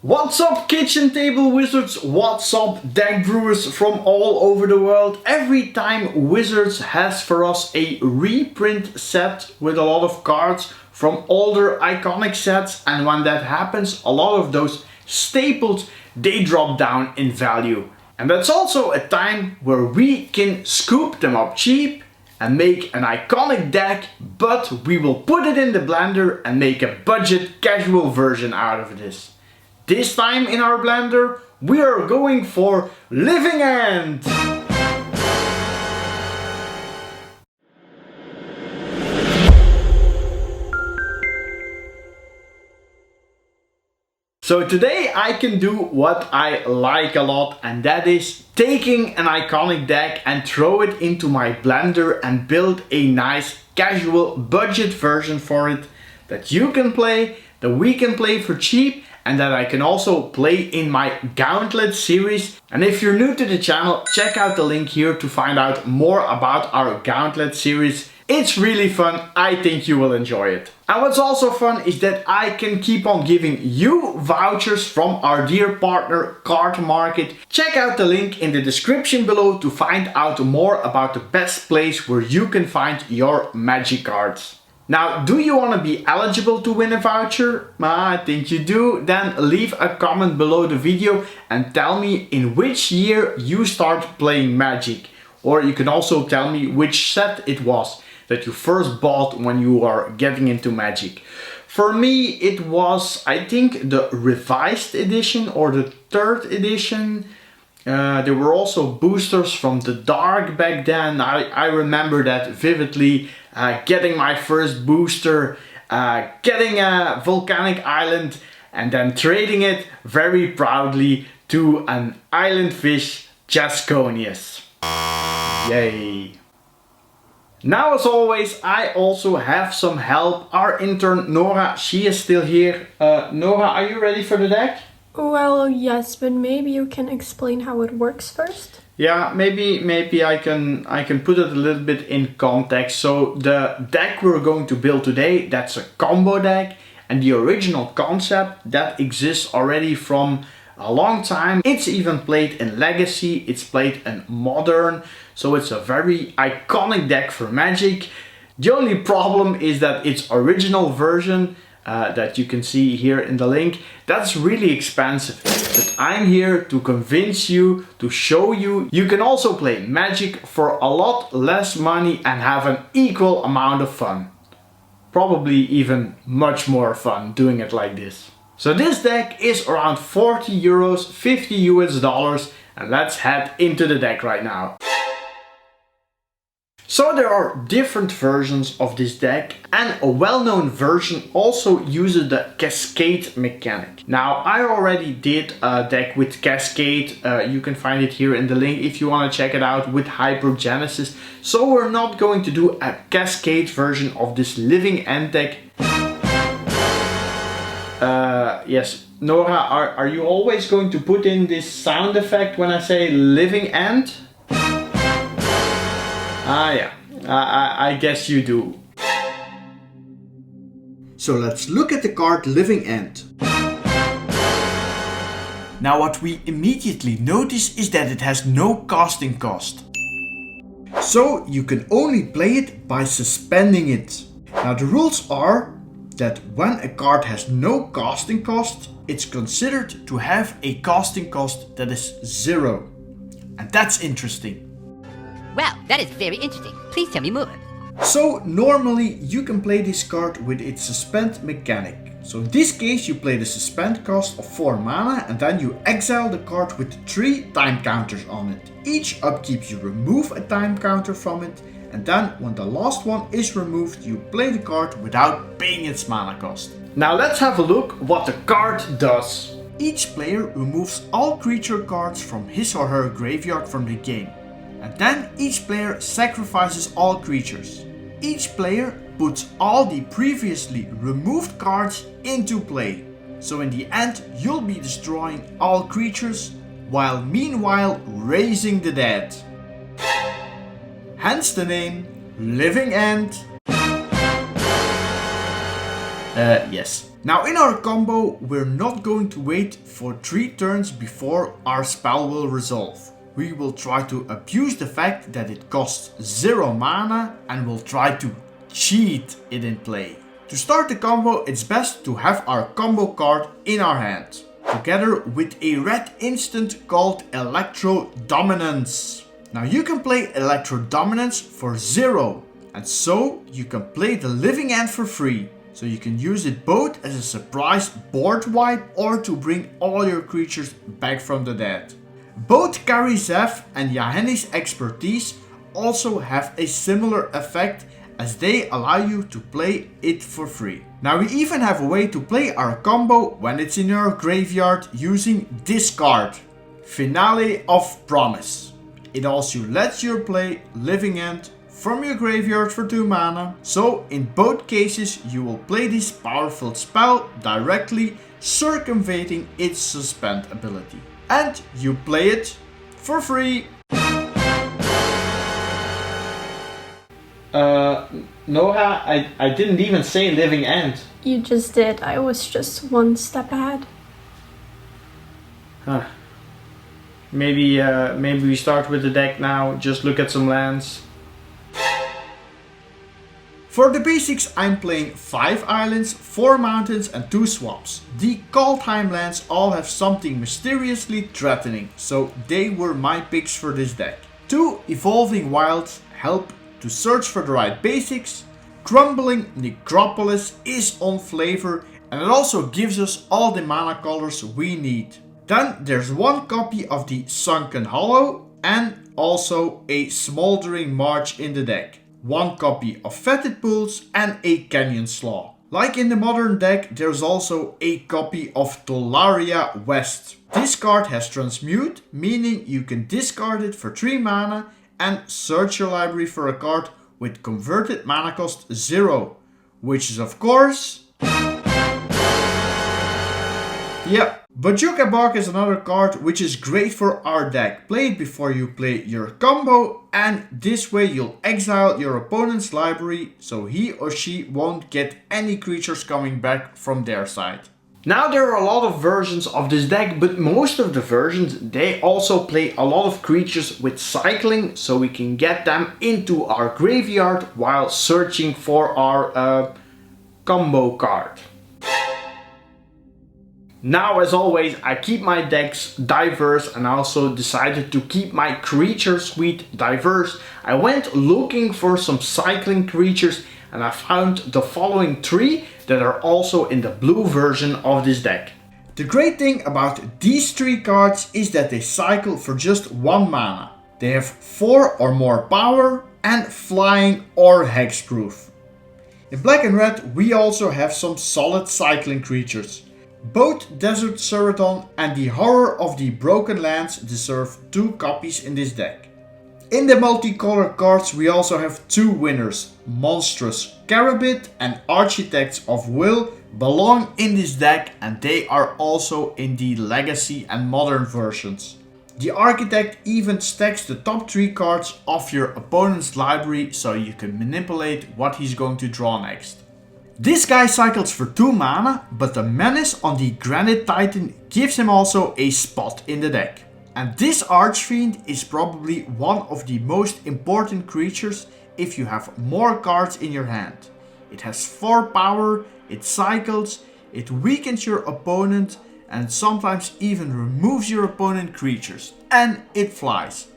What's up, kitchen table wizards? What's up, deck brewers from all over the world? Every time Wizards has for us a reprint set with a lot of cards from older iconic sets, and when that happens, a lot of those staples, they drop down in value. And that's also a time where we can scoop them up cheap and make an iconic deck, but we will put it in the blender and make a budget casual version out of this. This time in our blender, we are going for Living End! So today I can do what I like a lot, and that is taking an iconic deck and throw it into my blender and build a nice casual budget version for it that you can play, that we can play for cheap, and that I can also play in my Gauntlet series. And if you're new to the channel, check out the link here to find out more about our Gauntlet series. It's really fun, I think you will enjoy it. And what's also fun is that I can keep on giving you vouchers from our dear partner Cardmarket. Check out the link in the description below to find out more about the best place where you can find your Magic cards. Now, do you want to be eligible to win a voucher? I think you do. Then leave a comment below the video and tell me in which year you start playing Magic. Or you can also tell me which set it was that you first bought when you are getting into Magic. For me, it was, I think, the revised edition or the third edition. There were also boosters from the Dark back then. I remember that vividly. Getting my first booster, getting a volcanic island, and then trading it very proudly to an island fish, Jasconius. Yay! Now, as always, I also have some help. Our intern Nora, she is still here. Nora, are you ready for the deck? Well, yes, but maybe you can explain how it works first. Yeah, maybe I can put it a little bit in context. So the deck we're going to build today, that's a combo deck, and the original concept that exists already from a long time. It's even played in Legacy, it's played in Modern, so it's a very iconic deck for Magic. The only problem is that its original version that you can see here in the link, that's really expensive. But I'm here to convince you, to show you, you can also play Magic for a lot less money and have an equal amount of fun. Probably even much more fun doing it like this. So this deck is around 40 euros, 50 US dollars, and let's head into the deck right now. So there are different versions of this deck, and a well-known version also uses the Cascade mechanic. Now, I already did a deck with Cascade, you can find it here in the link if you want to check it out, with Hydrogenesis. So we're not going to do a Cascade version of this Living End deck. Yes, Nora, are you always going to put in this sound effect when I say Living End? Ah yeah, I guess you do. So let's look at the card Living End. Now what we immediately notice is that it has no casting cost. So you can only play it by suspending it. Now the rules are that when a card has no casting cost, it's considered to have a casting cost that is 0. And that's interesting. Wow, that is very interesting. Please tell me more. So normally you can play this card with its suspend mechanic. So in this case you play the suspend cost of 4 mana and then you exile the card with 3 time counters on it. Each upkeep you remove a time counter from it, and then when the last one is removed you play the card without paying its mana cost. Now let's have a look what the card does. Each player removes all creature cards from his or her graveyard from the game. And then each player sacrifices all creatures. Each player puts all the previously removed cards into play. So in the end you'll be destroying all creatures while meanwhile raising the dead. Hence the name Living End. Yes. Now in our combo, we're not going to wait for 3 turns before our spell will resolve. We will try to abuse the fact that it costs 0 mana and will try to cheat it in play. To start the combo, it's best to have our combo card in our hand, together with a red instant called Electro Dominance. Now you can play Electro Dominance for 0, and so you can play the Living End for free. So you can use it both as a surprise board wipe or to bring all your creatures back from the dead. Both Carry Zev and Yahenni's expertise also have a similar effect, as they allow you to play it for free. Now we even have a way to play our combo when it's in your graveyard using Discard, Finale of Promise. It also lets you play Living End from your graveyard for 2 mana, so in both cases you will play this powerful spell directly, circumventing its suspend ability. And you play it for free. Noah, I didn't even say Living End. You just did. I was just one step ahead. Huh. Maybe we start with the deck now, just look at some lands. For the basics, I'm playing 5 islands, 4 mountains and 2 swamps. The Kaldheim lands all have something mysteriously threatening, so they were my picks for this deck. 2 Evolving Wilds help to search for the right basics. Crumbling Necropolis is on flavor, and it also gives us all the mana colors we need. Then there's 1 copy of the Sunken Hollow and also a Smoldering March in the deck. 1 copy of Fetid Pools and a Canyon Slaw. Like in the modern deck, there's also a copy of Tolaria West. This card has Transmute, meaning you can discard it for 3 mana and search your library for a card with converted mana cost 0, which is of course... Yep. Bojuka Bark is another card which is great for our deck. Play it before you play your combo, and this way you'll exile your opponent's library so he or she won't get any creatures coming back from their side. Now there are a lot of versions of this deck, but most of the versions, they also play a lot of creatures with cycling, so we can get them into our graveyard while searching for our combo card. Now, as always, I keep my decks diverse and I also decided to keep my creature suite diverse. I went looking for some cycling creatures and I found the following 3 that are also in the blue version of this deck. The great thing about these 3 cards is that they cycle for just 1 mana. They have 4 or more power and flying or hexproof. In black and red we also have some solid cycling creatures. Both Desert Seraton and the Horror of the Broken Lands deserve 2 copies in this deck. In the multicolor cards we also have 2 winners. Monstrous Carabit and Architects of Will belong in this deck, and they are also in the Legacy and Modern versions. The Architect even stacks the top 3 cards of your opponent's library so you can manipulate what he's going to draw next. This guy cycles for 2 mana, but the Menace on the Granite Titan gives him also a spot in the deck. And this Archfiend is probably one of the most important creatures if you have more cards in your hand. It has 4 power, it cycles, it weakens your opponent and sometimes even removes your opponent creatures. And it flies.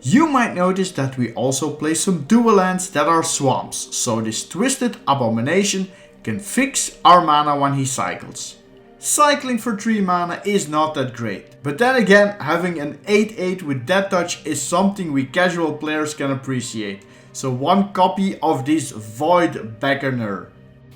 You might notice that we also play some dual lands that are swamps, so this Twisted Abomination can fix our mana when he cycles. Cycling for 3 mana is not that great, but then again, having an 8/8 with Death Touch is something we casual players can appreciate, so 1 copy of this Void Beckoner.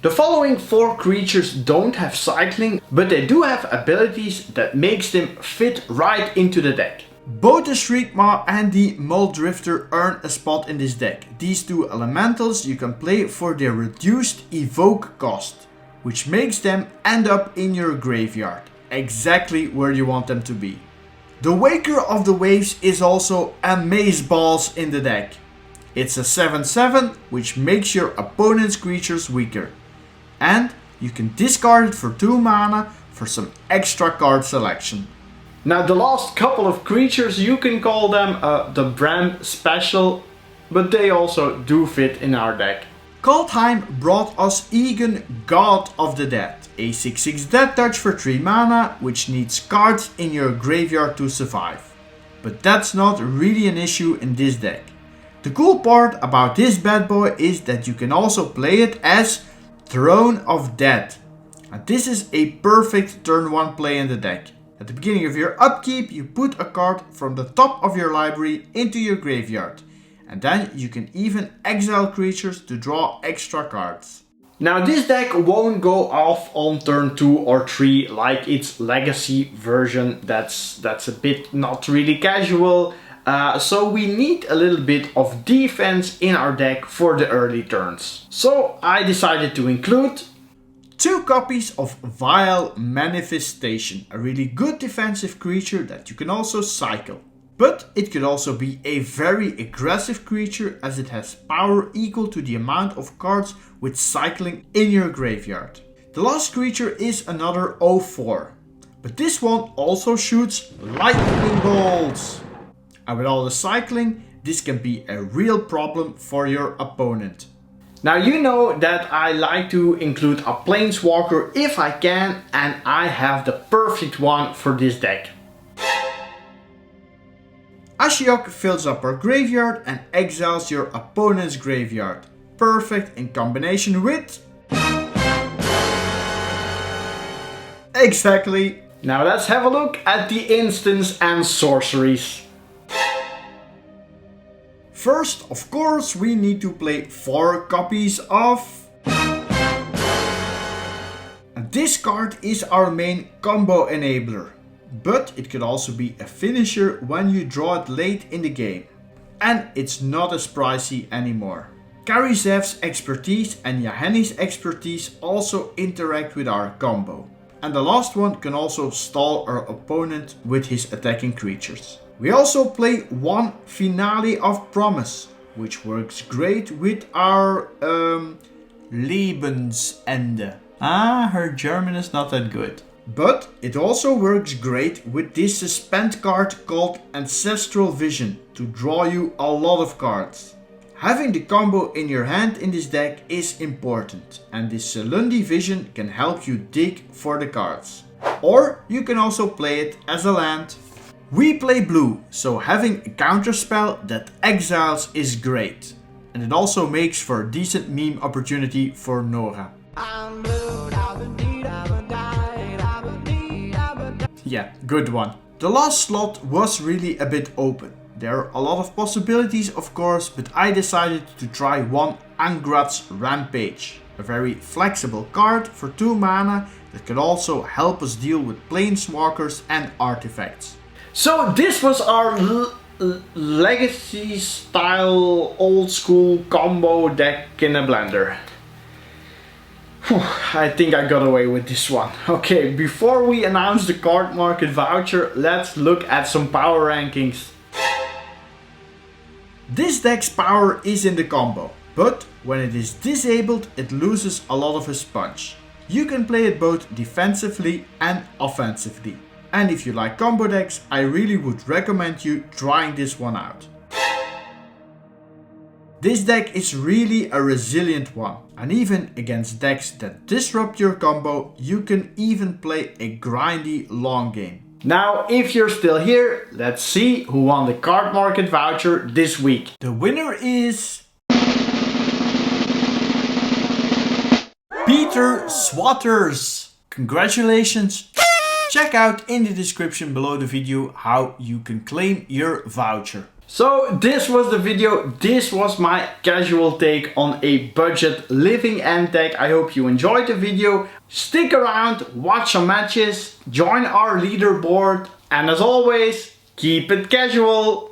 The following 4 creatures don't have cycling, but they do have abilities that makes them fit right into the deck. Both the Shriekmaw and the Muldrifter earn a spot in this deck. These 2 elementals you can play for their reduced evoke cost, which makes them end up in your graveyard, exactly where you want them to be. The Waker of the Waves is also amazeballs in the deck. It's a 7/7 which makes your opponent's creatures weaker. And you can discard it for 2 mana for some extra card selection. Now the last couple of creatures, you can call them the brand special, but they also do fit in our deck. Kaldheim brought us Egon, God of the Dead, a 6/6 death touch for 3 mana, which needs cards in your graveyard to survive. But that's not really an issue in this deck. The cool part about this bad boy is that you can also play it as Throne of Death. And this is a perfect turn 1 play in the deck. At the beginning of your upkeep, you put a card from the top of your library into your graveyard. And then you can even exile creatures to draw extra cards. Now this deck won't go off on turn 2 or 3 like its legacy version. That's a bit not really casual. So we need a little bit of defense in our deck for the early turns. So I decided to include 2 copies of Vile Manifestation, a really good defensive creature that you can also cycle. But it could also be a very aggressive creature as it has power equal to the amount of cards with cycling in your graveyard. The last creature is another 0/4, but this one also shoots lightning bolts. And with all the cycling, this can be a real problem for your opponent. Now you know that I like to include a planeswalker if I can, and I have the perfect one for this deck. Ashiok fills up our graveyard and exiles your opponent's graveyard. Perfect in combination with... Exactly! Now let's have a look at the instants and sorceries. First, of course, we need to play 4 copies of... And this card is our main combo enabler. But it could also be a finisher when you draw it late in the game. And it's not as pricey anymore. Karizev's expertise and Yahenni's expertise also interact with our combo. And the last one can also stall our opponent with his attacking creatures. We also play 1 Finale of Promise, which works great with our Lebensende. Her German is not that good. But it also works great with this suspend card called Ancestral Vision to draw you a lot of cards. Having the combo in your hand in this deck is important, and this Selundi Vision can help you dig for the cards. Or you can also play it as a land. We play blue, so having a counterspell that exiles is great. And it also makes for a decent meme opportunity for Nora. Yeah, good one. The last slot was really a bit open. There are a lot of possibilities of course, but I decided to try 1 Angrat's Rampage. A very flexible card for 2 mana that could also help us deal with planeswalkers and artifacts. So this was our legacy style old school combo deck in a blender. I think I got away with this one. Okay, before we announce the card market voucher, let's look at some power rankings. This deck's power is in the combo, but when it is disabled, it loses a lot of its punch. You can play it both defensively and offensively. And if you like combo decks, I really would recommend you trying this one out. This deck is really a resilient one, and even against decks that disrupt your combo, you can even play a grindy long game. Now, if you're still here, let's see who won the card market voucher this week. The winner is... Peter Swatters! Congratulations! Check out in the description below the video how you can claim your voucher. So this was the video. This was my casual take on a budget living end deck. I hope you enjoyed the video. Stick around, watch some matches, join our leaderboard, and as always, keep it casual.